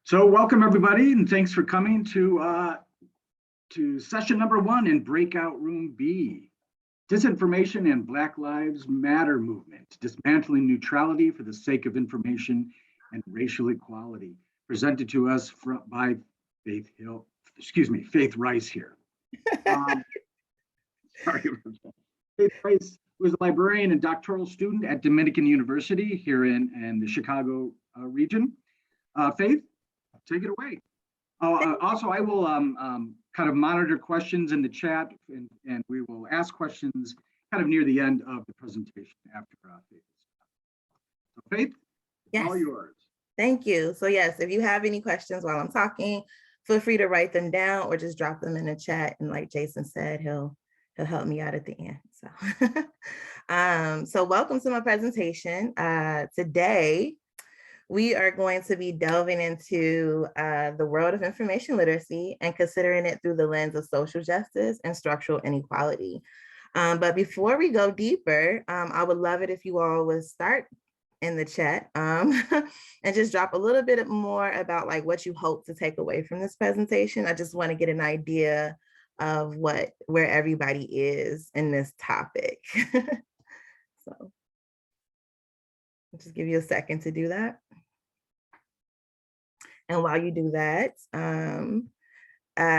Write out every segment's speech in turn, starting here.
So welcome everybody, and thanks for coming to session number 1 in Breakout Room B, Disinformation and Black Lives Matter Movement, Dismantling Neutrality for the Sake of Information and Racial Equality, presented to us by Faith Rice here. Sorry about that. Faith Rice was a librarian and doctoral student at Dominican University here in the Chicago region. Faith, take it away. Also, I will kind of monitor questions in the chat, and we will ask questions kind of near the end of the presentation after Faith. So Faith, yes. All yours. Thank you. So yes, if you have any questions while I'm talking, feel free to write them down or just drop them in the chat. And like Jason said, he'll help me out at the end. So, so welcome to my presentation. Today, we are going to be delving into the world of information literacy and considering it through the lens of social justice and structural inequality. But before we go deeper, I would love it if you all would start in the chat and just drop a little bit more about like what you hope to take away from this presentation. I just want to get an idea of where everybody is in this topic. So I'll just give you a second to do that. And while you do that,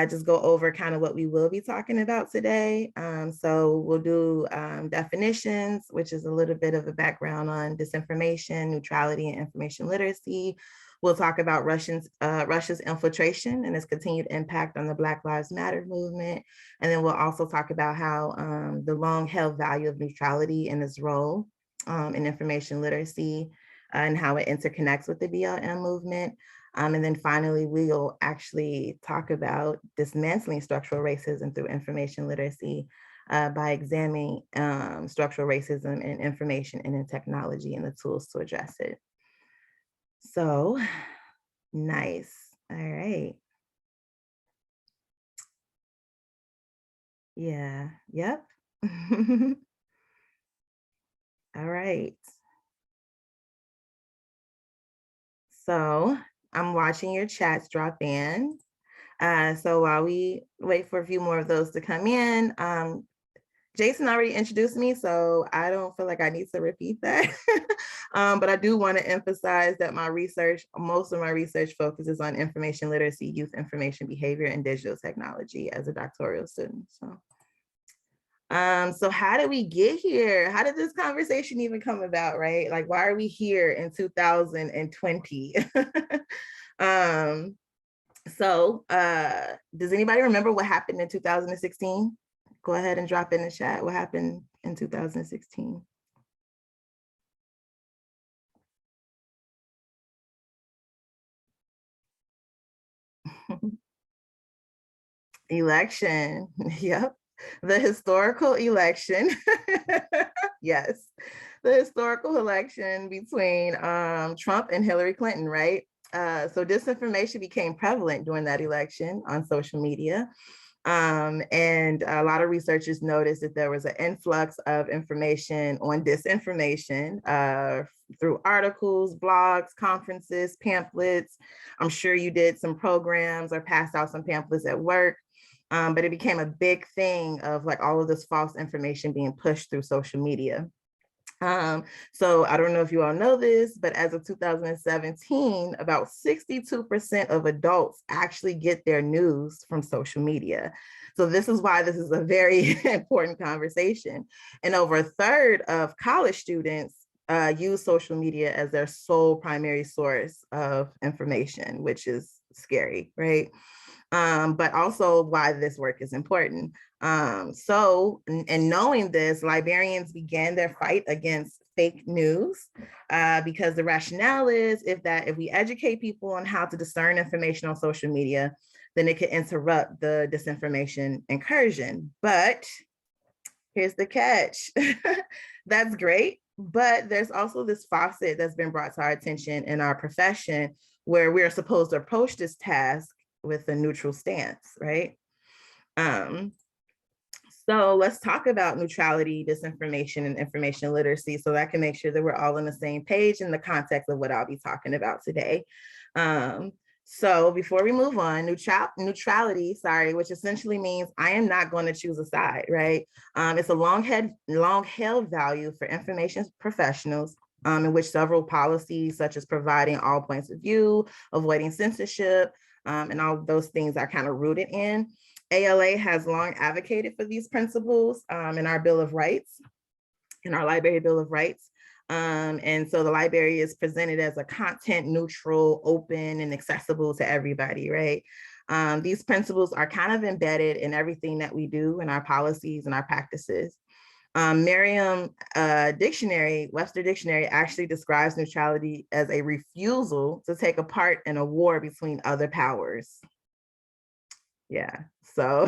just go over kind of what we will be talking about today. So we'll do definitions, which is a little bit of a background on disinformation, neutrality, and information literacy. We'll talk about Russia's infiltration and its continued impact on the Black Lives Matter movement. And then we'll also talk about how the long-held value of neutrality and its role in information literacy and how it interconnects with the BLM movement. And then finally, we'll actually talk about dismantling structural racism through information literacy by examining structural racism in information and in technology and the tools to address it. So, nice. All right. Yeah, yep. All right. So I'm watching your chats drop in. So while we wait for a few more of those to come in, Jason already introduced me, so I don't feel like I need to repeat that. But I do want to emphasize that most of my research focuses on information literacy, youth information behavior, and digital technology as a doctoral student. So how did we get here? How did this conversation even come about, right? Like, why are we here in 2020? Does anybody remember what happened in 2016? Go ahead and drop in the chat. What happened in 2016? Election, yep. The historical election, yes. The historical election between Trump and Hillary Clinton, right? So disinformation became prevalent during that election on social media. And a lot of researchers noticed that there was an influx of information on disinformation through articles, blogs, conferences, pamphlets. I'm sure you did some programs or passed out some pamphlets at work. But it became a big thing of like all of this false information being pushed through social media. So I don't know if you all know this, but as of 2017, about 62% of adults actually get their news from social media. So this is why this is a very important conversation. And over a third of college students use social media as their sole primary source of information, which is scary, right? But also why this work is important. So, knowing this, librarians began their fight against fake news because the rationale is if we educate people on how to discern information on social media, then it could interrupt the disinformation incursion. But here's the catch. That's great, but there's also this faucet that's been brought to our attention in our profession where we're supposed to approach this task with a neutral stance, right? So let's talk about neutrality, disinformation, and information literacy so that I can make sure that we're all on the same page in the context of what I'll be talking about today. So before we move on, neutrality, sorry, which essentially means I am not going to choose a side, right? It's a long held value for information professionals, in which several policies such as providing all points of view, avoiding censorship, and all those things are kind of rooted in. ALA has long advocated for these principles in our Bill of Rights, in our Library Bill of Rights. And so the library is presented as a content neutral, open, and accessible to everybody, right? These principles are kind of embedded in everything that we do in our policies and our practices. Merriam Dictionary, Webster Dictionary actually describes neutrality as a refusal to take a part in a war between other powers. Yeah, so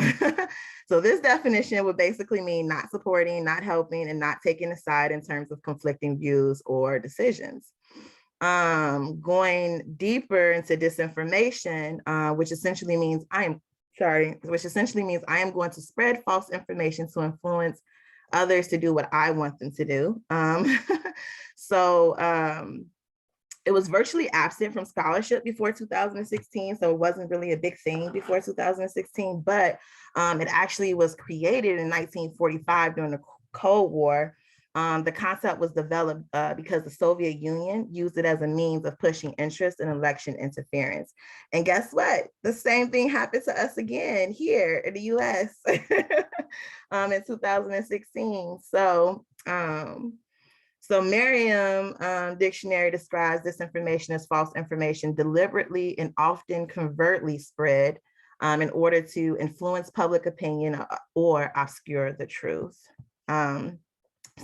so this definition would basically mean not supporting, not helping, and not taking a side in terms of conflicting views or decisions. Going deeper into disinformation, which essentially means I am going to spread false information to influence others to do what I want them to do. It was virtually absent from scholarship before 2016, so it wasn't really a big thing before 2016, but it actually was created in 1945 during the Cold War. The concept was developed because the Soviet Union used it as a means of pushing interest in election interference. And guess what? The same thing happened to us again here in the US in 2016. So Merriam Dictionary describes disinformation as false information deliberately and often covertly spread in order to influence public opinion or obscure the truth.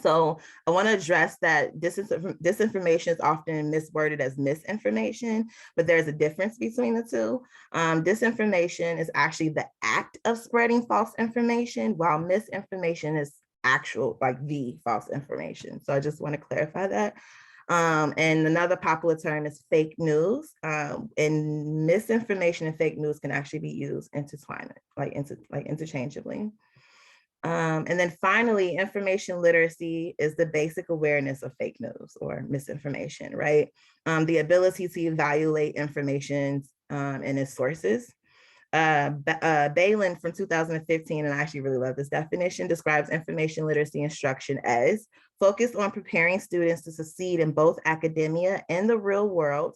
So I want to address that disinformation is often misworded as misinformation, but there's a difference between the two. Disinformation is actually the act of spreading false information, while misinformation is actual, like the false information. So I just want to clarify that. And another popular term is fake news. And misinformation and fake news can actually be used interchangeably. And then finally, information literacy is the basic awareness of fake news or misinformation, right? The ability to evaluate information and its sources. Balin from 2015, and I actually really love this definition, describes information literacy instruction as focused on preparing students to succeed in both academia and the real world,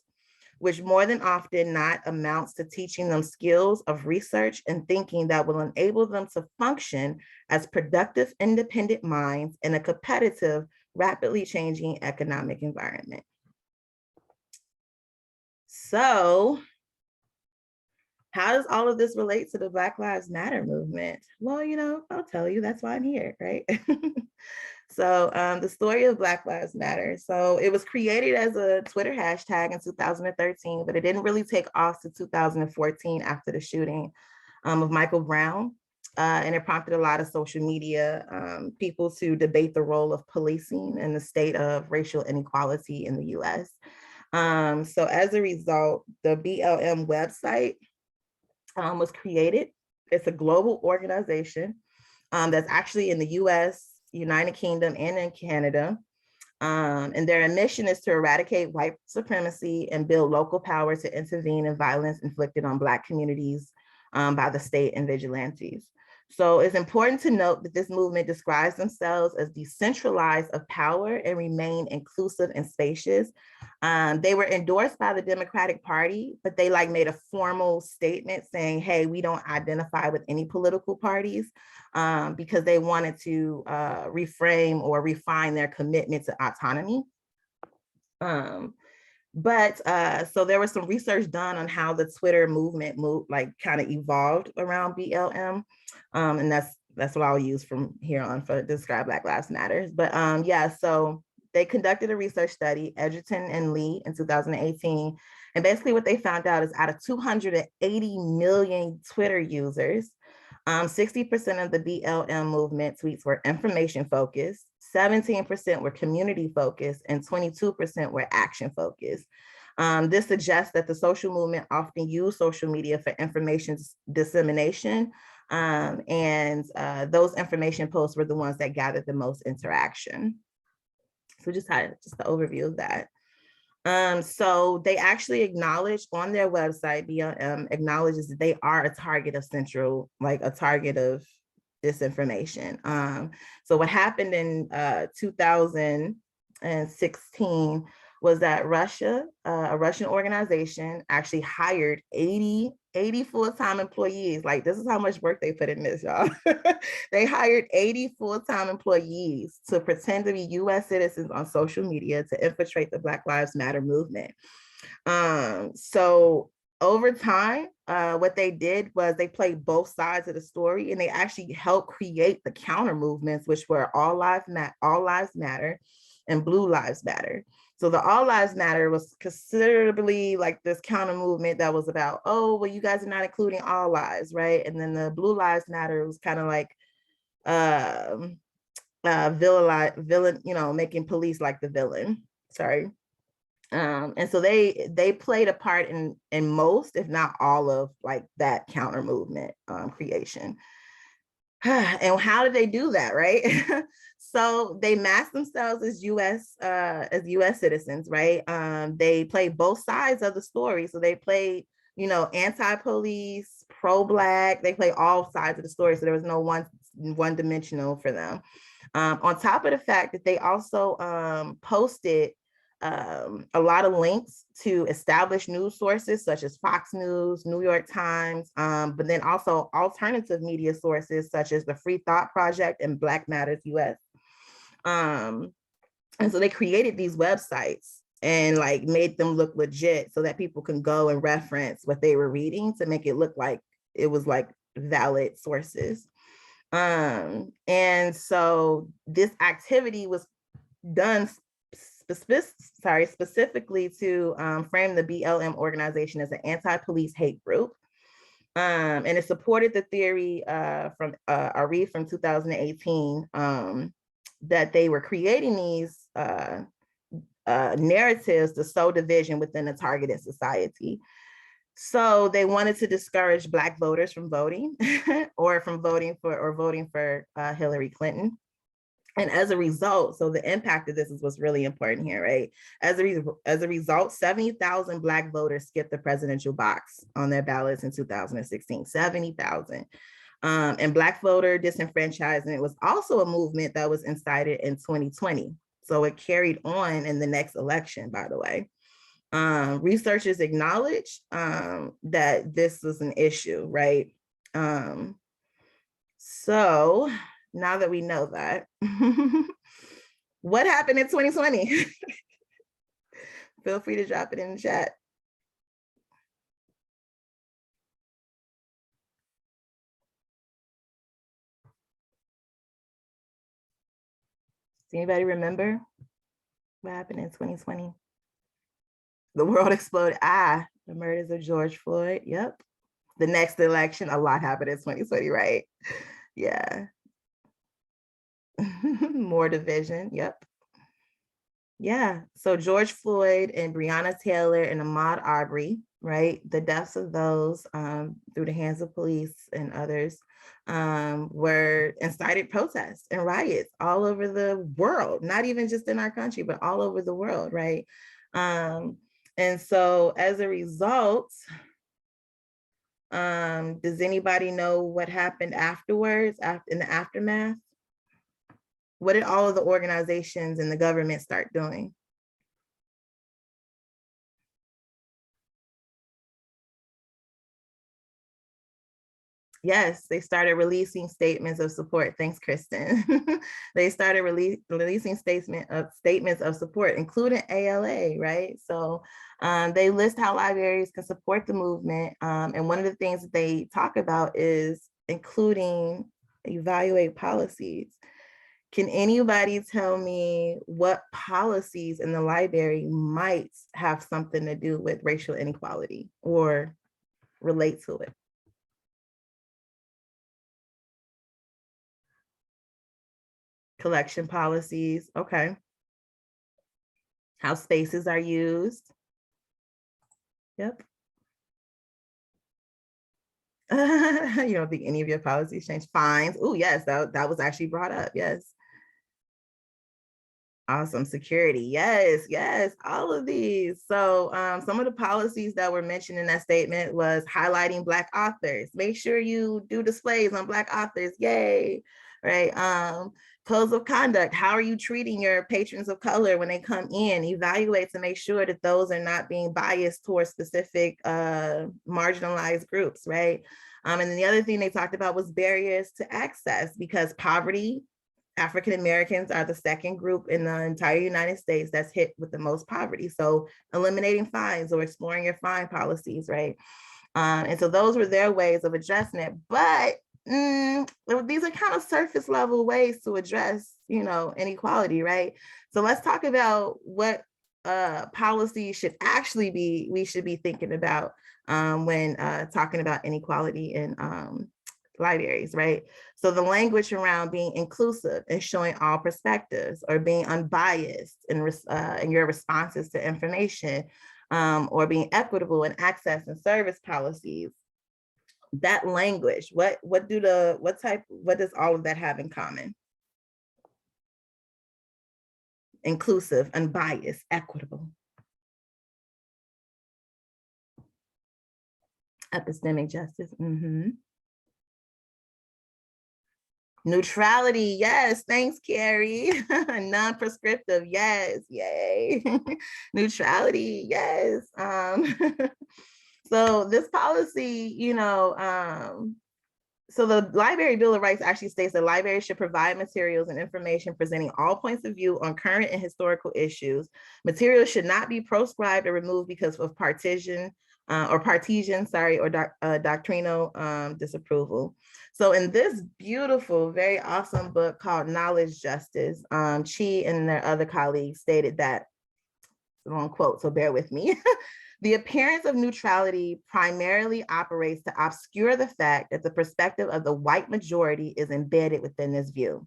which more than often not amounts to teaching them skills of research and thinking that will enable them to function as productive, independent minds in a competitive, rapidly changing economic environment. So, how does all of this relate to the Black Lives Matter movement? Well, I'll tell you, that's why I'm here, right? So the story of Black Lives Matter. So it was created as a Twitter hashtag in 2013, but it didn't really take off to 2014 after the shooting of Michael Brown. And it prompted a lot of social media people to debate the role of policing and the state of racial inequality in the US. So as a result, the BLM website was created. It's a global organization that's actually in the US, United Kingdom, and in Canada. And their mission is to eradicate white supremacy and build local power to intervene in violence inflicted on Black communities by the state and vigilantes. So it's important to note that this movement describes themselves as decentralized of power and remain inclusive and spacious. They were endorsed by the Democratic Party, but they made a formal statement saying, hey, we don't identify with any political parties because they wanted to reframe or refine their commitment to autonomy. So there was some research done on how the Twitter movement kind of evolved around BLM. And that's what I'll use from here on to describe Black Lives Matter. But so they conducted a research study, Edgerton and Lee, in 2018. And basically what they found out is out of 280 million Twitter users, 60% of the BLM movement tweets were information focused, 17% were community focused, and 22% were action focused. This suggests that the social movement often use social media for information dissemination, and those information posts were the ones that gathered the most interaction. So just the overview of that. So they actually acknowledge on their website, BLM acknowledges that they are a target of a target of disinformation. So what happened in 2016 was that Russia, a Russian organization, actually hired 80 full-time employees. Like, this is how much work they put in this, y'all. They hired 80 full-time employees to pretend to be US citizens on social media to infiltrate the Black Lives Matter movement. So over time, what they did was they played both sides of the story, and they actually helped create the counter movements, which were All Lives Matter and Blue Lives Matter. So the All Lives Matter was considerably like this counter movement that was about, oh, well, you guys are not including all lives, right? And then the Blue Lives Matter was kind of like villain, making police like the villain. Sorry. And so they played a part in most, if not all, of like that counter movement creation. And how did they do that, right? So they masked themselves as US citizens, right? They played both sides of the story. So they played, anti-police, pro-Black. They played all sides of the story. So there was no one dimensional for them. On top of the fact that they also posted a lot of links to established news sources such as Fox News, New York Times, but then also alternative media sources such as the Free Thought Project and Black Matters US. And so they created these websites and like made them look legit so that people can go and reference what they were reading to make it look like it was like valid sources. And so this activity was done specifically to frame the BLM organization as an anti-police hate group. And it supported the theory from Ari from 2018 that they were creating these narratives to sow division within a targeted society. So they wanted to discourage Black voters from voting or from voting for Hillary Clinton. And as a result, so the impact of this is what's really important here, right? As a result, 70,000 Black voters skipped the presidential box on their ballots in 2016, 70,000. And Black voter disenfranchisement was also a movement that was incited in 2020. So it carried on in the next election, by the way. Researchers acknowledge that this was an issue, right? So now that we know that, what happened in 2020? Feel free to drop it in the chat. Does anybody remember what happened in 2020? The world exploded. The murders of George Floyd. Yep. The next election, a lot happened in 2020, right? Yeah. More division. Yep. Yeah. So George Floyd and Breonna Taylor and Ahmaud Arbery, right? The deaths of those through the hands of police and others were incited protests and riots all over the world, not even just in our country, but all over the world, right? And so as a result, does anybody know what happened afterwards, in the aftermath? What did all of the organizations and the government start doing? Yes, they started releasing statements of support. Thanks, Kristen. They started releasing statements of support, including ALA, right? So they list how libraries can support the movement. And one of the things that they talk about is including evaluate policies. Can anybody tell me what policies in the library might have something to do with racial inequality or relate to it? Collection policies, okay. How spaces are used. Yep. You don't think any of your policies change? Fines. Oh, yes, that was actually brought up, yes. Awesome. Security. Yes, yes, all of these. So some of the policies that were mentioned in that statement was highlighting Black authors. Make sure you do displays on Black authors. Yay. Right. Codes of conduct. How are you treating your patrons of color when they come in? Evaluate to make sure that those are not being biased towards specific marginalized groups, right? And then the other thing they talked about was barriers to access, because poverty, African Americans are the second group in the entire United States that's hit with the most poverty. So eliminating fines or exploring your fine policies, right? And so those were their ways of addressing it. But these are kind of surface level ways to address, inequality, right? So let's talk about what policy should actually be, we should be thinking about when talking about inequality in libraries, right? So the language around being inclusive and showing all perspectives, or being unbiased in your responses to information, or being equitable in access and service policies. That language, what does all of that have in common? Inclusive, unbiased, equitable. Epistemic justice. Neutrality, yes, thanks, Carrie. Non-prescriptive, yes, yay. Neutrality, yes. So this policy, so the Library Bill of Rights actually states that libraries should provide materials and information presenting all points of view on current and historical issues. Materials should not be proscribed or removed because of partisan, or doctrinal disapproval. So in this beautiful, very awesome book called Knowledge Justice, Chi and their other colleagues stated that, the wrong quote, so bear with me. The appearance of neutrality primarily operates to obscure the fact that the perspective of the white majority is embedded within this view.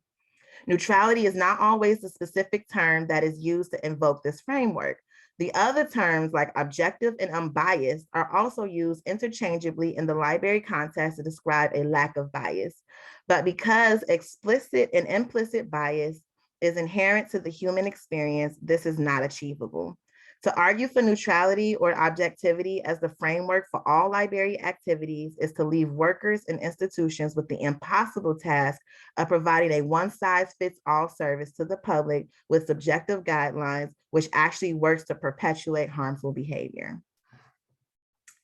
Neutrality is not always the specific term that is used to invoke this framework. The other terms, like objective and unbiased, are also used interchangeably in the library context to describe a lack of bias. But because explicit and implicit bias is inherent to the human experience, this is not achievable. To argue for neutrality or objectivity as the framework for all library activities is to leave workers and institutions with the impossible task of providing a one-size-fits-all service to the public with subjective guidelines, which actually works to perpetuate harmful behavior.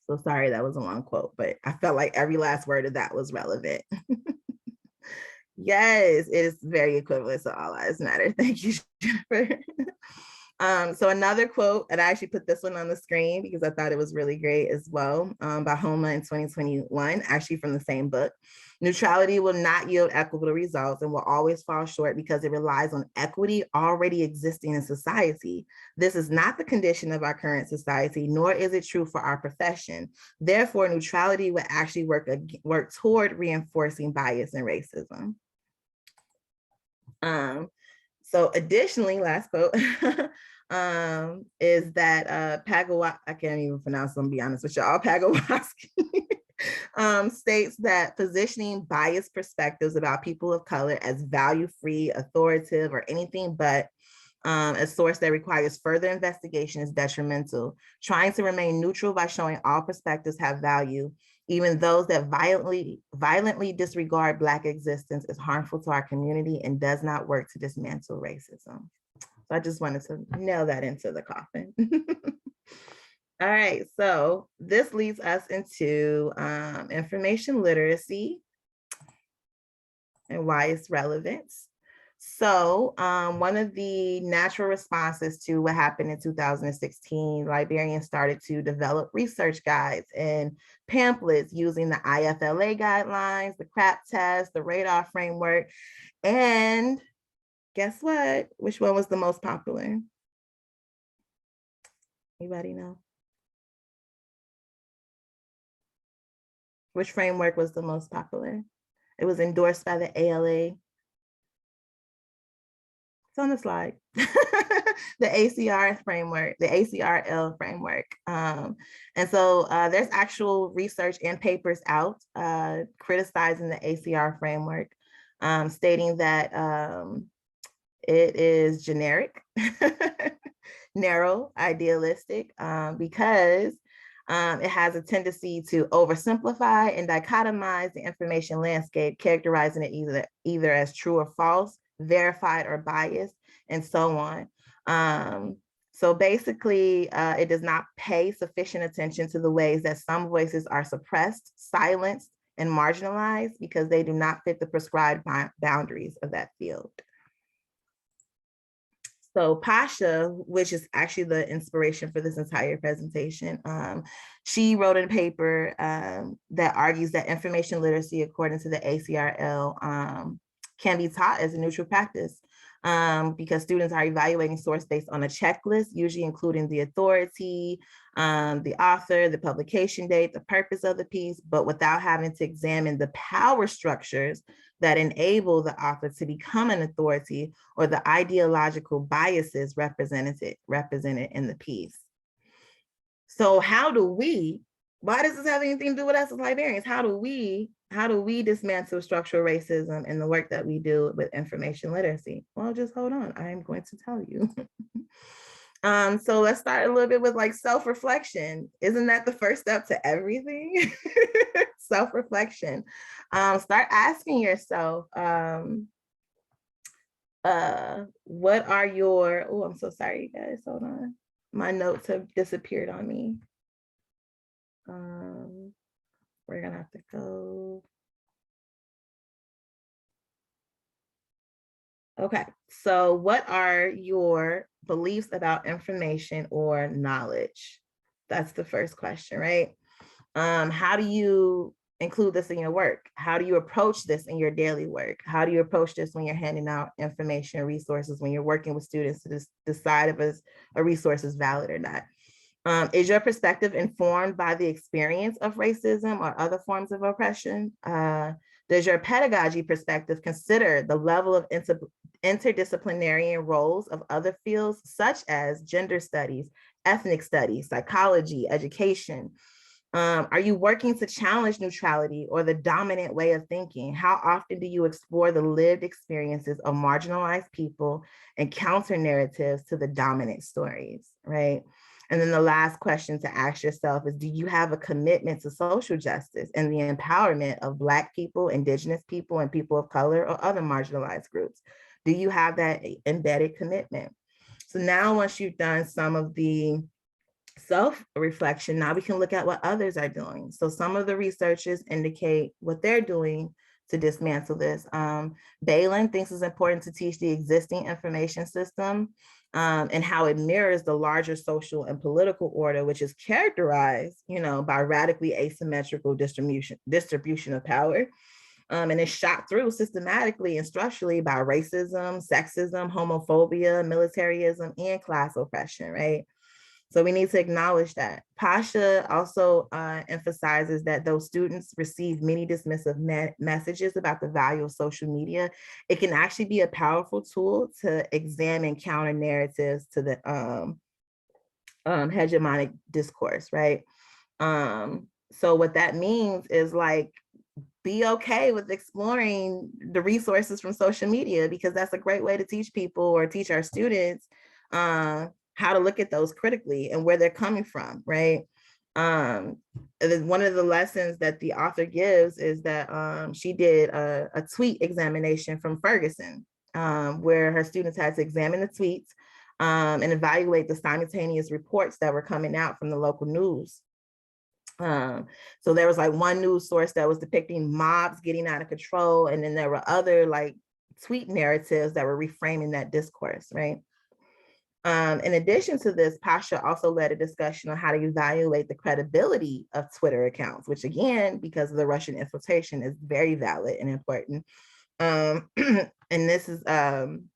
So sorry, that was a long quote, but I felt like every last word of that was relevant. Yes, it is very equivalent to All Lives Matter. Thank you, Jennifer. So another quote, and I actually put this one on the screen because I thought it was really great as well, by Homa in 2021, actually from the same book. Neutrality will not yield equitable results and will always fall short because it relies on equity already existing in society. This is not the condition of our current society, nor is it true for our profession. Therefore, neutrality will actually work toward reinforcing bias and racism. So additionally, last quote, is that Pago, I can't even pronounce them, to be honest with y'all, Pago states that positioning biased perspectives about people of color as value-free, authoritative, or anything but a source that requires further investigation is detrimental. Trying to remain neutral by showing all perspectives have value, even those that violently disregard Black existence, is harmful to our community and does not work to dismantle racism. So I just wanted to nail that into the coffin. All right, so this leads us into information literacy and why it's relevant. So one of the natural responses to what happened in 2016, librarians started to develop research guides and pamphlets using the IFLA guidelines, the CRAP test, the radar framework. And guess what? Which one was the most popular? Anybody know? Which framework was the most popular? It was endorsed by the ALA. It's on the slide. The ACRL framework, the ACRL framework. And so there's actual research and papers out criticizing the ACR framework, stating that it is generic, narrow, idealistic, because it has a tendency to oversimplify and dichotomize the information landscape, characterizing it either as true or false, verified or biased, and so on. So basically, it does not pay sufficient attention to the ways that some voices are suppressed, silenced, and marginalized because they do not fit the prescribed boundaries of that field. So Pasha, which is actually the inspiration for this entire presentation, she wrote a paper that argues that information literacy, according to the ACRL, can be taught as a neutral practice because students are evaluating source based on a checklist, usually including the authority, the author, the publication date, the purpose of the piece, but without having to examine the power structures that enable the author to become an authority or the ideological biases represented in the piece. So why does this have anything to do with us as librarians? How do we dismantle structural racism in the work that we do with information literacy? Well, just hold on, I'm going to tell you. So let's start a little bit with like self-reflection. Isn't that the first step to everything? Self-reflection. Start asking yourself, what are your, oh, I'm so sorry, you guys, hold on. My notes have disappeared on me. We're gonna have to go. Okay, so what are your beliefs about information or knowledge? That's the first question, right? How do you include this in your work? How do you approach this in your daily work? How do you approach this when you're handing out information, resources, when you're working with students to decide if a resource is valid or not? Is your perspective informed by the experience of racism or other forms of oppression? Does your pedagogy perspective consider the level of interdisciplinary roles of other fields, such as gender studies, ethnic studies, psychology, education? Are you working to challenge neutrality or the dominant way of thinking? How often do you explore the lived experiences of marginalized people and counter narratives to the dominant stories, right? And then the last question to ask yourself is, do you have a commitment to social justice and the empowerment of Black people, Indigenous people, and people of color or other marginalized groups? Do you have that embedded commitment? So now once you've done some of the self-reflection, now we can look at what others are doing. So some of the researchers indicate what they're doing to dismantle this. Balin thinks it's important to teach the existing information system and how it mirrors the larger social and political order, which is characterized, by radically asymmetrical distribution of power. And it's shot through systematically and structurally by racism, sexism, homophobia, militarism, and class oppression, right? So we need to acknowledge that. Pasha also emphasizes that though students receive many dismissive messages about the value of social media, it can actually be a powerful tool to examine counter narratives to the hegemonic discourse, right? So what that means is like, be okay with exploring the resources from social media, because that's a great way to teach people or teach our students how to look at those critically and where they're coming from, right? And then one of the lessons that the author gives is that she did a tweet examination from Ferguson, where her students had to examine the tweets and evaluate the simultaneous reports that were coming out from the local news. So there was like one news source that was depicting mobs getting out of control, and then there were other like tweet narratives that were reframing that discourse, right? In addition to this, Pasha also led a discussion on how to evaluate the credibility of Twitter accounts, which again, because of the Russian infiltration, is very valid and important. And this is, something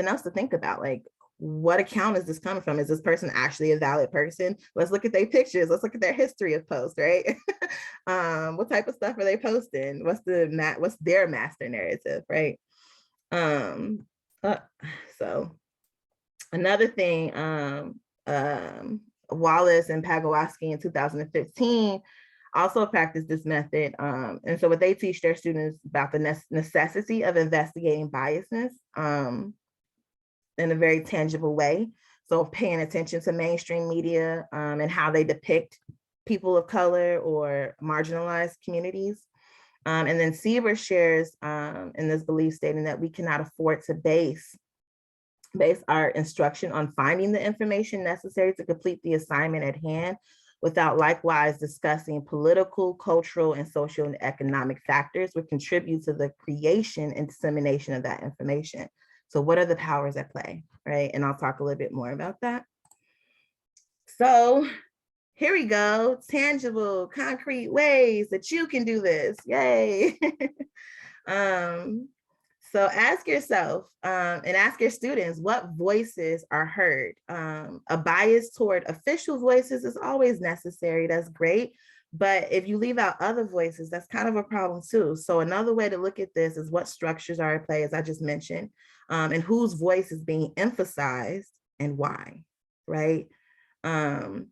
else to think about, like, what account is this coming from? Is this person actually a valid person? Let's look at their pictures. Let's look at their history of posts, right? What type of stuff are they posting? What's their master narrative, right? So another thing, Wallace and Pago in 2015 also practice this method. And so what they teach their students about the necessity of investigating biasness in a very tangible way. So paying attention to mainstream media and how they depict people of color or marginalized communities. And then Sieber shares in this belief statement that we cannot afford to base our instruction on finding the information necessary to complete the assignment at hand without likewise discussing political, cultural, and social and economic factors which contribute to the creation and dissemination of that information. So what are the powers at play, right? And I'll talk a little bit more about that. So here we go, tangible, concrete ways that you can do this, yay. So ask yourself and ask your students what voices are heard. A bias toward official voices is always necessary, that's great. But if you leave out other voices, that's kind of a problem too. So another way to look at this is what structures are at play, as I just mentioned, and whose voice is being emphasized and why, right? Number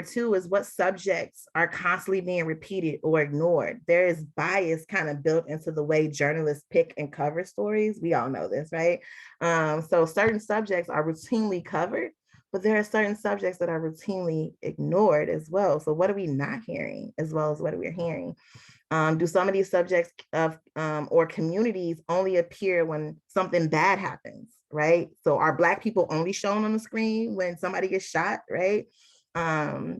two is what subjects are constantly being repeated or ignored. There is bias kind of built into the way journalists pick and cover stories. We all know this, right? So certain subjects are routinely covered, but there are certain subjects that are routinely ignored as well. So what are we not hearing as well as what we're hearing? Do some of these subjects or communities only appear when something bad happens, right? So are Black people only shown on the screen when somebody gets shot, right? Or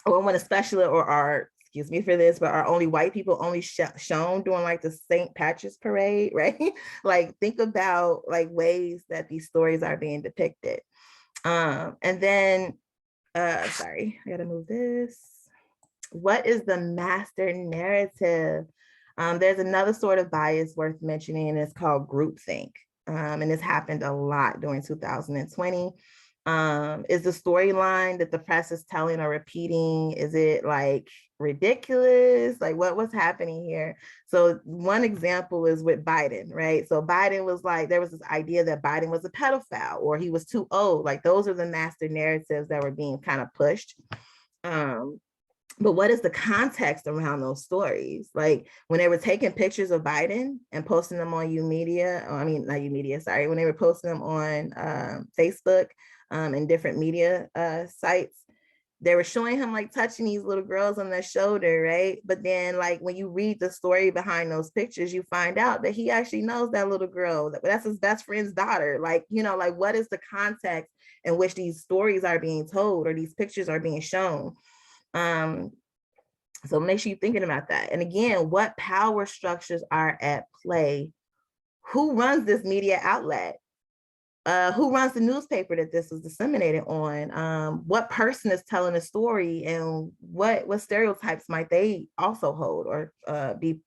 when especially, or are, excuse me for this, but are only white people only shown during like the St. Patrick's parade, right? Like think about like ways that these stories are being depicted. And then, sorry, I gotta move this. What is the master narrative? There's another sort of bias worth mentioning, and it's called groupthink. And this happened a lot during 2020. Is the storyline that the press is telling or repeating, is it like ridiculous? Like what's happening here? So one example is with Biden, right? So Biden was like, there was this idea that Biden was a pedophile or he was too old. Like those are the master narratives that were being kind of pushed. But what is the context around those stories? Like when they were taking pictures of Biden and posting them on when they were posting them on Facebook and different media sites, they were showing him like touching these little girls on their shoulder, right? But then like when you read the story behind those pictures, you find out that he actually knows that little girl, that's his best friend's daughter. Like, you know, like what is the context in which these stories are being told or these pictures are being shown? So make sure you're thinking about that. And again, what power structures are at play? Who runs this media outlet? Who runs the newspaper that this was disseminated on? What person is telling the story, and what stereotypes might they also hold or be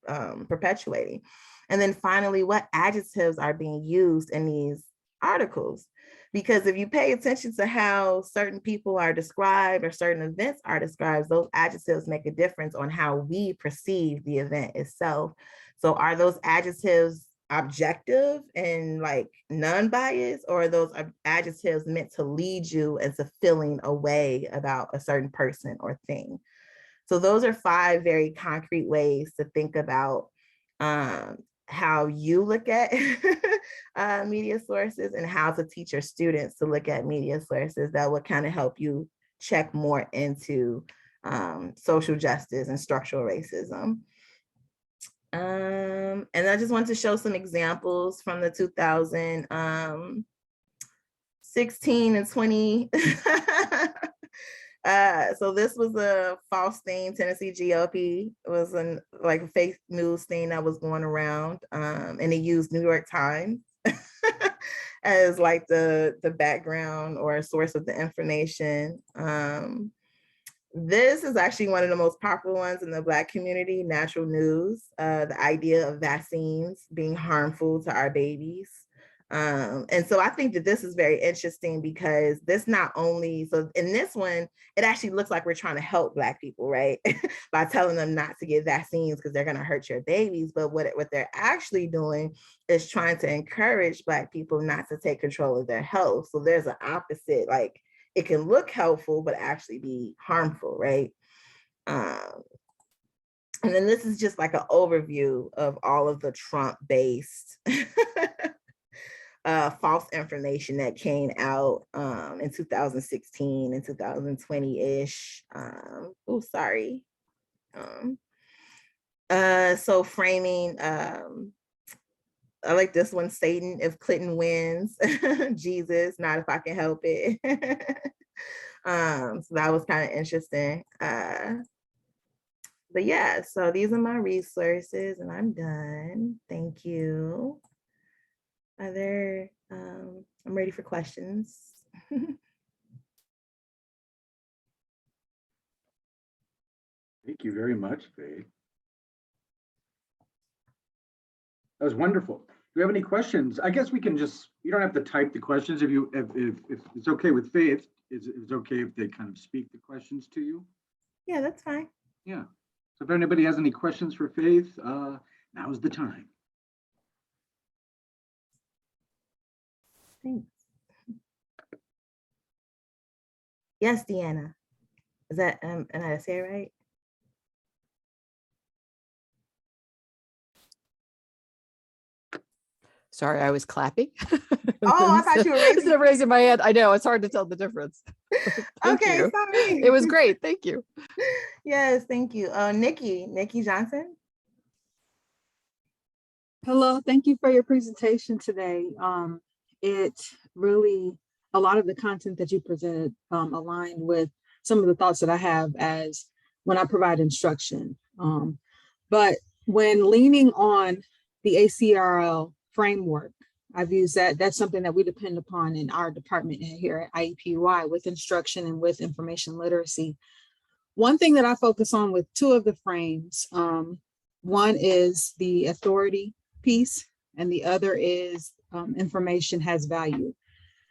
perpetuating? And then finally, what adjectives are being used in these articles? Because if you pay attention to how certain people are described or certain events are described, those adjectives make a difference on how we perceive the event itself. So are those adjectives objective and like non-biased, or are those adjectives meant to lead you into feeling a way about a certain person or thing? So those are 5 very concrete ways to think about how you look at media sources and how to teach your students to look at media sources that will kind of help you check more into social justice and structural racism. And I just want to show some examples from the 2016 and 20. So this was a false thing. Tennessee GOP was like a fake news thing that was going around, and it used New York Times as like the background or a source of the information. This is actually one of the most popular ones in the Black community, natural news, the idea of vaccines being harmful to our babies. And so I think that this is very interesting because this not only, so in this one, it actually looks like we're trying to help Black people, right? By telling them not to get vaccines because they're going to hurt your babies. But what they're actually doing is trying to encourage Black people not to take control of their health. So there's an opposite, like it can look helpful, but actually be harmful, right? And then this is just like an overview of all of the Trump-based false information that came out in 2016 and 2020-ish. Oh, sorry. So framing, I like this one, Satan if Clinton wins, Jesus, not if I can help it. So that was kind of interesting. But yeah, so these are my resources and I'm done. Thank you. I'm ready for questions. Thank you very much, Faye. That was wonderful. Do we have any questions? I guess we can just, you don't have to type the questions if it's okay with Faith. It's okay if they kind of speak the questions to you? Yeah, that's fine. Yeah. So if anybody has any questions for Faith, now's the time. Thanks. Yes, Deanna. Is that, and I say it right? Sorry, I was clapping. Oh, I thought you were raising. Instead of raising my hand. I know, it's hard to tell the difference. Okay, you. sorry. It was great. Thank you. Yes, thank you. Nikki Johnson. Hello, thank you for your presentation today. It really, a lot of the content that you presented aligned with some of the thoughts that I have as when I provide instruction. But when leaning on the ACRL framework, I've used that. That's something that we depend upon in our department here at IEPUI with instruction and with information literacy. One thing that I focus on with two of the frames, one is the authority piece, and the other is information has value.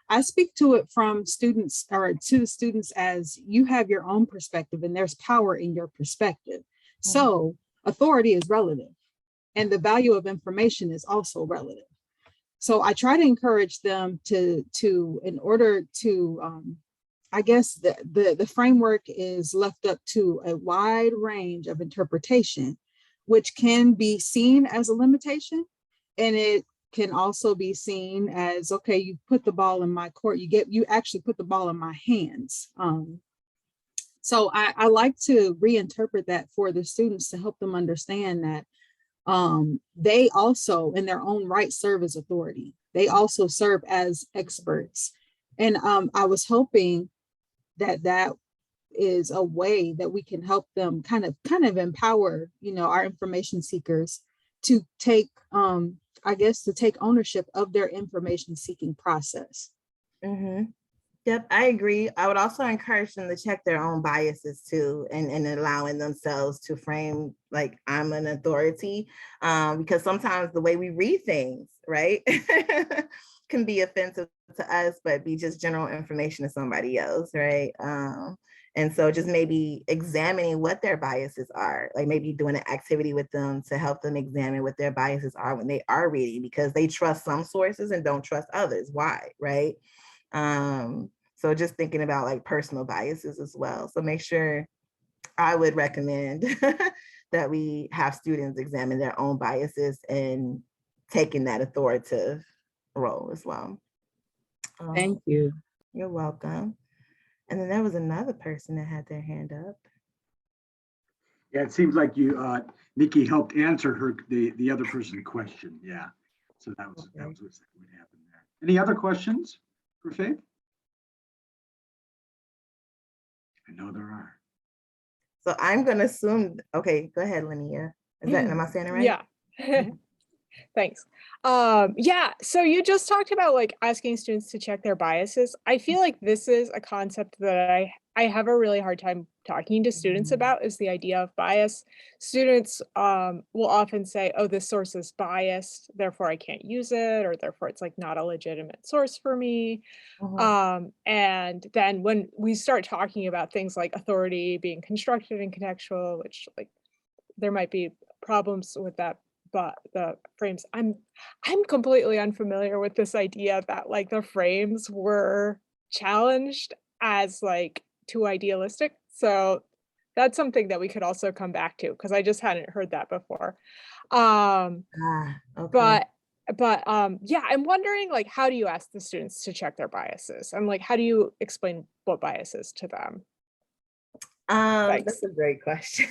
I speak to it from students, or to the students, as you have your own perspective and there's power in your perspective. So authority is relative and the value of information is also relative. So I try to encourage them to in order to, I guess the framework is left up to a wide range of interpretation, which can be seen as a limitation. And it can also be seen as, okay, you put the ball in my court, you actually put the ball in my hands. So I like to reinterpret that for the students to help them understand that they also in their own right serve as authority. They also serve as experts. And I was hoping that is a way that we can help them kind of empower, our information seekers to take, I guess, to take ownership of their information seeking process. Mm-hmm. Yep, I agree. I would also encourage them to check their own biases too, and allowing themselves to frame like I'm an authority, because sometimes the way we read things, right, can be offensive to us, but be just general information to somebody else, right? And so just maybe examining what their biases are, like maybe doing an activity with them to help them examine what their biases are when they are reading, because they trust some sources and don't trust others. Why, right? So just thinking about like personal biases as well. So make sure, I would recommend that we have students examine their own biases and taking that authoritative role as well. Thank you. You're welcome. And then there was another person that had their hand up. Yeah, it seems like you, Nikki, helped answer the other person's question. Yeah, so that was what happened there. Any other questions for Faith? I know there are. So I'm going to assume, okay, go ahead, Linnea. Am I saying it right? Yeah. Thanks. Yeah, so you just talked about like asking students to check their biases. I feel like this is a concept that I have a really hard time talking to students about, is the idea of bias. Students will often say, oh, this source is biased, therefore I can't use it, or therefore it's like not a legitimate source for me. And then when we start talking about things like authority being constructed and contextual, which like there might be problems with that, but the frames, I'm completely unfamiliar with this idea that like the frames were challenged as like too idealistic. So that's something that we could also come back to, because I just hadn't heard that before. Okay. But yeah, I'm wondering, like, how do you ask the students to check their biases? And like, how do you explain what bias is to them? Thanks. That's a great question.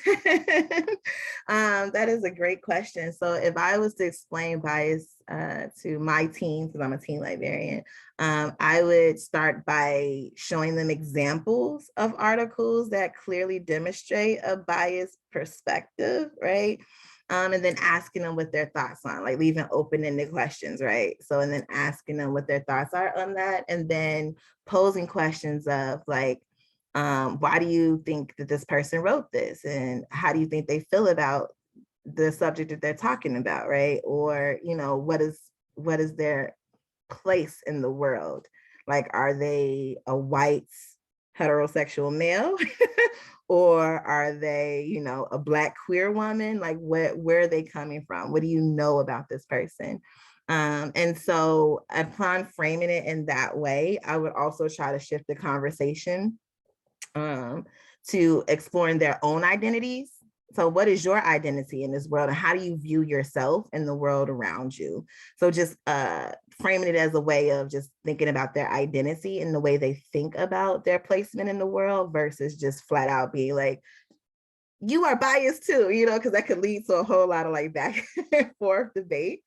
That is a great question. So if I was to explain bias to my team, because I'm a teen librarian, I would start by showing them examples of articles that clearly demonstrate a biased perspective, right? And then asking them what their thoughts on, like leaving open-ended questions, right? So, and then asking them what their thoughts are on that, and then posing questions of like, why do you think that this person wrote this? And how do you think they feel about the subject that they're talking about, right? Or, you know, what is their place in the world? Like, are they a white heterosexual male? Or are they, you know, a Black queer woman? Like, where are they coming from? What do you know about this person? And so upon framing it in that way, I would also try to shift the conversation to exploring their own identities. So what is your identity in this world, and how do you view yourself in the world around you? So just framing it as a way of just thinking about their identity and the way they think about their placement in the world versus just flat out being like, you are biased too, you know, because that could lead to a whole lot of like back and forth debate.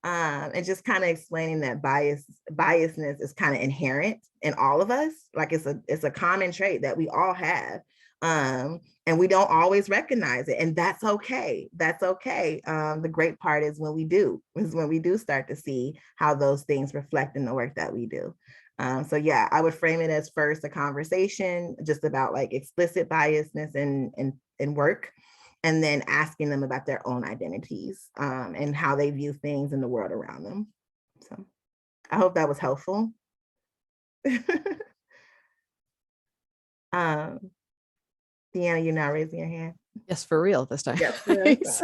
And just kind of explaining that biasness is kind of inherent in all of us. Like it's a common trait that we all have. And we don't always recognize it. And that's okay. That's okay. The great part is when we do start to see how those things reflect in the work that we do. So yeah, I would frame it as first a conversation just about like explicit biasness in work, and then asking them about their own identities and how they view things in the world around them. So I hope that was helpful. Deanna, you're not raising your hand. Yes, for real this time. Yes. Thanks.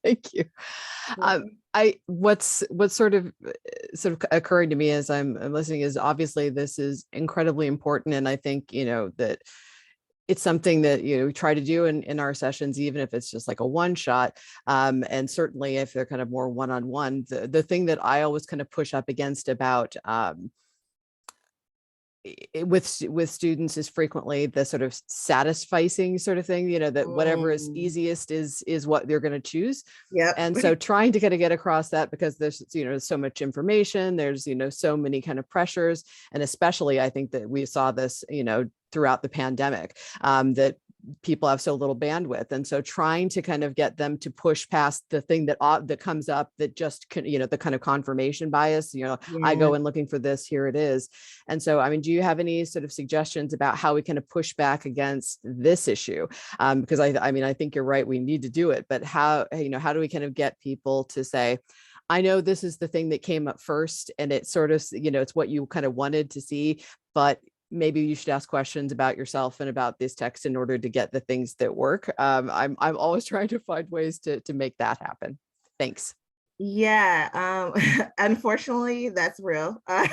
Thank you. What's sort of occurring to me as I'm listening is obviously this is incredibly important, and I think, you know, that it's something that, you know, we try to do in our sessions, even if it's just like a one shot. And certainly if they're kind of more one-on-one, the thing that I always kind of push up against about with students is frequently the sort of satisficing sort of thing, you know, that whatever is easiest is what they're going to choose. Yeah. And so trying to kind of get across that, because there's, you know, so much information, there's, you know, so many kind of pressures. And especially I think that we saw this, you know, throughout the pandemic, that people have so little bandwidth. And so trying to kind of get them to push past the thing that comes up that just can, you know, the kind of confirmation bias, you know, I go in looking for this, here it is. And so, I mean, do you have any sort of suggestions about how we kind of push back against this issue? Because I mean, I think you're right, we need to do it, but how, you know, how do we kind of get people to say, I know this is the thing that came up first, and it's sort of, you know, it's what you kind of wanted to see, but maybe you should ask questions about yourself and about this text in order to get the things that work. I'm always trying to find ways to make that happen. Thanks. Yeah, unfortunately, that's real. But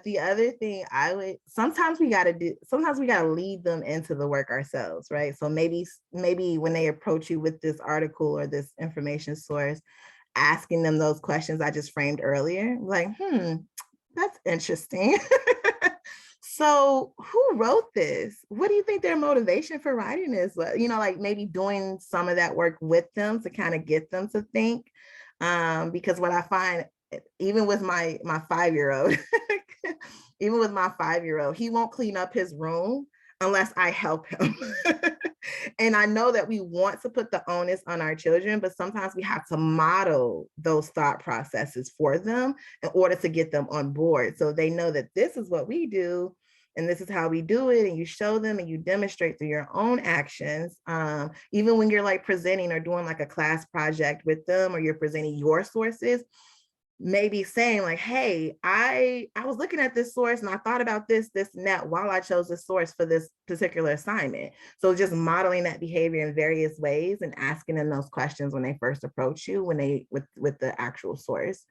the other thing sometimes we gotta lead them into the work ourselves, right? So maybe when they approach you with this article or this information source, asking them those questions I just framed earlier, like, that's interesting. So who wrote this? What do you think their motivation for writing is? You know, like maybe doing some of that work with them to kind of get them to think. Because what I find, even with my 5-year-old, he won't clean up his room unless I help him. And I know that we want to put the onus on our children, but sometimes we have to model those thought processes for them in order to get them on board. So they know that this is what we do and this is how we do it. And you show them and you demonstrate through your own actions. Even when you're like presenting or doing like a class project with them, or you're presenting your sources, maybe saying like, hey, I was looking at this source and I thought about this and that while I chose this source for this particular assignment. So just modeling that behavior in various ways and asking them those questions when they first approach you, with the actual source.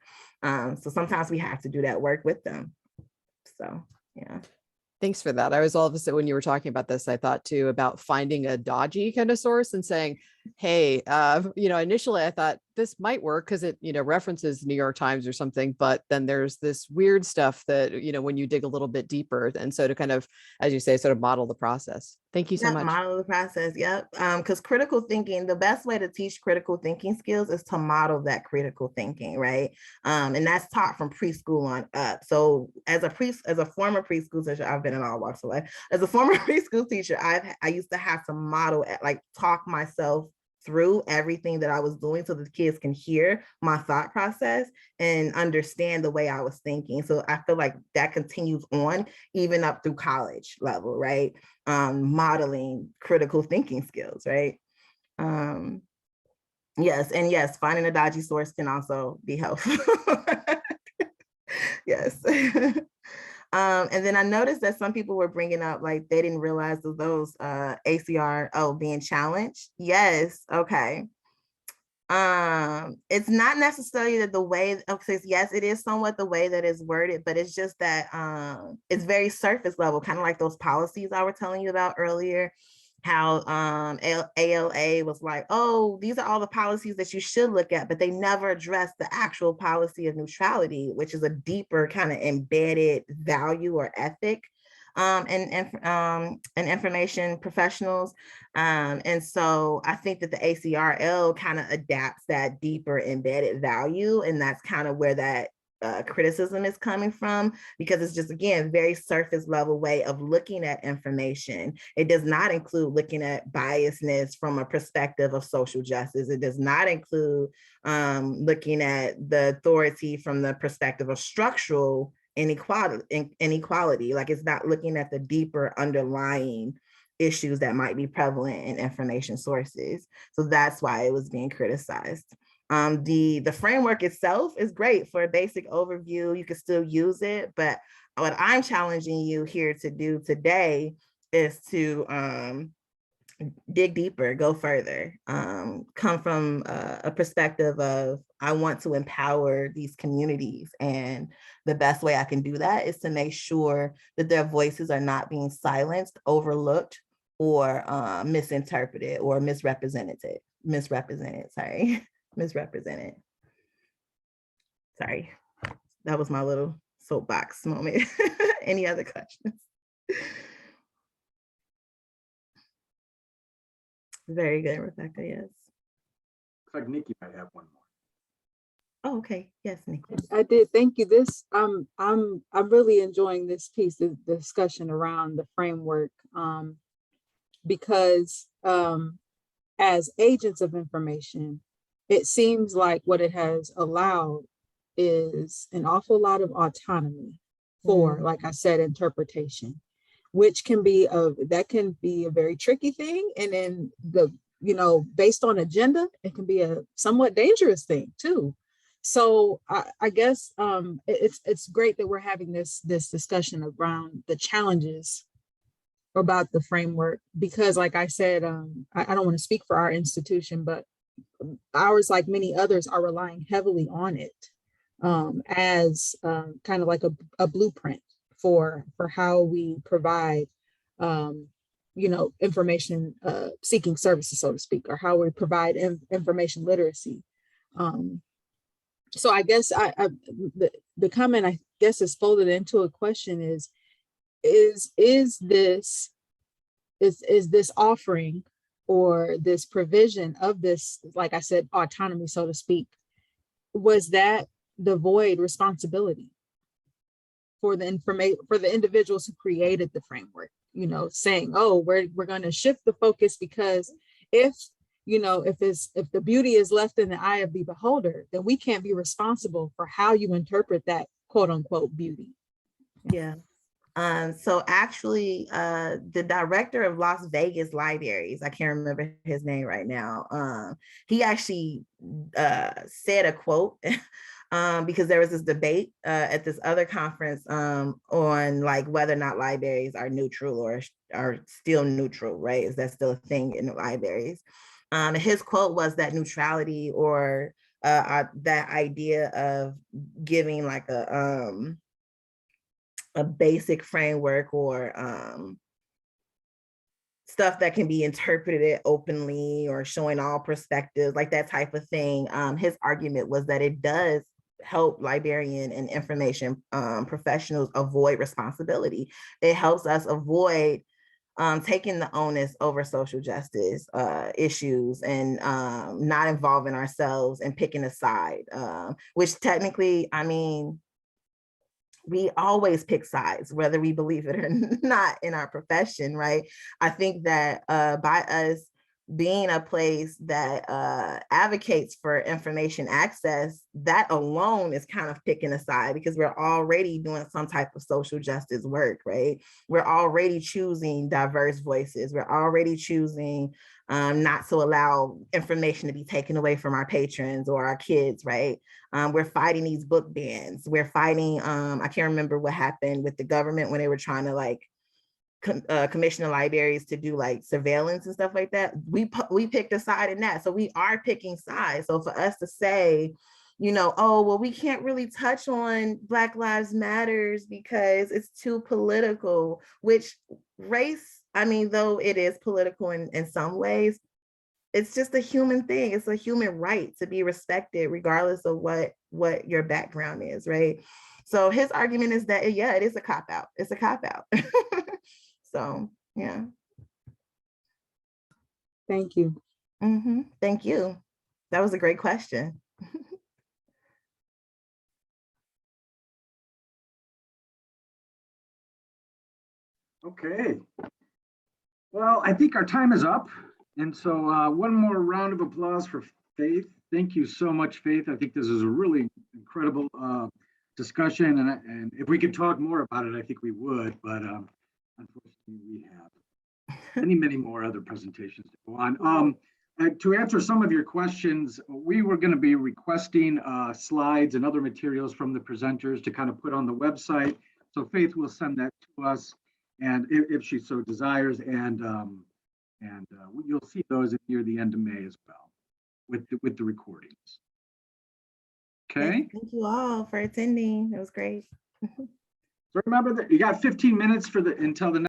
So sometimes we have to do that work with them. So, yeah. Thanks for that. I was all of a sudden, when you were talking about this, I thought too about finding a dodgy kind of source and saying, hey, initially I thought this might work because it, references New York Times or something, but then there's this weird stuff that, when you dig a little bit deeper. And so to kind of, as you say, sort of model the process. Thank you so much. Model the process. Yep. Because critical thinking, the best way to teach critical thinking skills is to model that critical thinking, right? And that's taught from preschool on up. So as a former preschool teacher, I've been in all walks of life. As a former preschool teacher, I used to have to model, talk myself through everything that I was doing so the kids can hear my thought process and understand the way I was thinking. So I feel like that continues on even up through college level, right? Modeling critical thinking skills, right? Yes, finding a dodgy source can also be helpful. Yes. And then I noticed that some people were bringing up, like, they didn't realize those ACRL being challenged. Yes, okay. It's not necessarily that the way, yes, it is somewhat the way that it's worded, but it's just that it's very surface level, kind of like those policies I was telling you about earlier, how ALA was like, oh, these are all the policies that you should look at, but they never address the actual policy of neutrality, which is a deeper kind of embedded value or ethic and information professionals. And so I think that the ACRL kind of adapts that deeper embedded value, and that's kind of where that criticism is coming from, because it's just, again, very surface level way of looking at information. It does not include looking at biasness from a perspective of social justice. It does not include looking at the authority from the perspective of structural inequality. Like, it's not looking at the deeper underlying issues that might be prevalent in information sources. So that's why it was being criticized. The framework itself is great for a basic overview. You can still use it, but what I'm challenging you here to do today is to dig deeper, go further, come from a perspective of, I want to empower these communities. And the best way I can do that is to make sure that their voices are not being silenced, overlooked, or misinterpreted or misrepresented. Sorry, that was my little soapbox moment. Any other questions? Very good, Rebecca, yes. Looks like Nikki might have one more. Oh, okay, yes, Nikki. I did, thank you. This, I'm really enjoying this piece, the discussion around the framework, because as agents of information, it seems like what it has allowed is an awful lot of autonomy for, like I said, interpretation, which can be a very tricky thing. And then based on agenda, it can be a somewhat dangerous thing too. So I guess it's great that we're having this discussion around the challenges about the framework, because like I said, I don't want to speak for our institution, but ours, like many others, are relying heavily on it as kind of like a blueprint for how we provide information seeking services, so to speak, or how we provide information literacy. So I guess the comment, I guess, is folded into a question is this offering or this provision of this, like I said, autonomy, so to speak, was that the void responsibility for the individuals who created the framework, saying, oh, we're going to shift the focus, because if the beauty is left in the eye of the beholder, then we can't be responsible for how you interpret that quote unquote beauty. Yeah. So actually, the director of Las Vegas Libraries, I can't remember his name right now. He actually said a quote because there was this debate at this other conference on like whether or not libraries are neutral or are still neutral, right? Is that still a thing in the libraries? His quote was that neutrality, or that idea of giving like a a basic framework or stuff that can be interpreted openly or showing all perspectives, like that type of thing. His argument was that it does help librarian and information professionals avoid responsibility. It helps us avoid taking the onus over social justice issues and not involving ourselves and picking a side, which technically, I mean, we always pick sides, whether we believe it or not in our profession, right? I think that by us being a place that advocates for information access, that alone is kind of picking a side because we're already doing some type of social justice work, right? We're already choosing diverse voices. We're already choosing not to allow information to be taken away from our patrons or our kids, right? We're fighting these book bans. We're fighting, I can't remember what happened with the government when they were trying to like commission the libraries to do like surveillance and stuff like that. We picked a side in that. So we are picking sides. So for us to say, you know, oh, well, we can't really touch on Black Lives Matters because it's too political, which race, I mean, though it is political in some ways, it's just a human thing. It's a human right to be respected regardless of what your background is, right? So his argument is that, yeah, it is a cop-out. It's a cop-out. So, yeah. Thank you. Thank you. That was a great question. Okay. Well, I think our time is up. And so one more round of applause for Faith. Thank you so much, Faith. I think this is a really incredible discussion. And if we could talk more about it, I think we would. But unfortunately, we have many more other presentations to go on. To answer some of your questions, we were going to be requesting slides and other materials from the presenters to kind of put on the website. So Faith will send that to us, and if she so desires, and you'll see those near the end of May as well, with the recordings. Okay. Thank you all for attending. It was great. So remember that you got 15 minutes until the next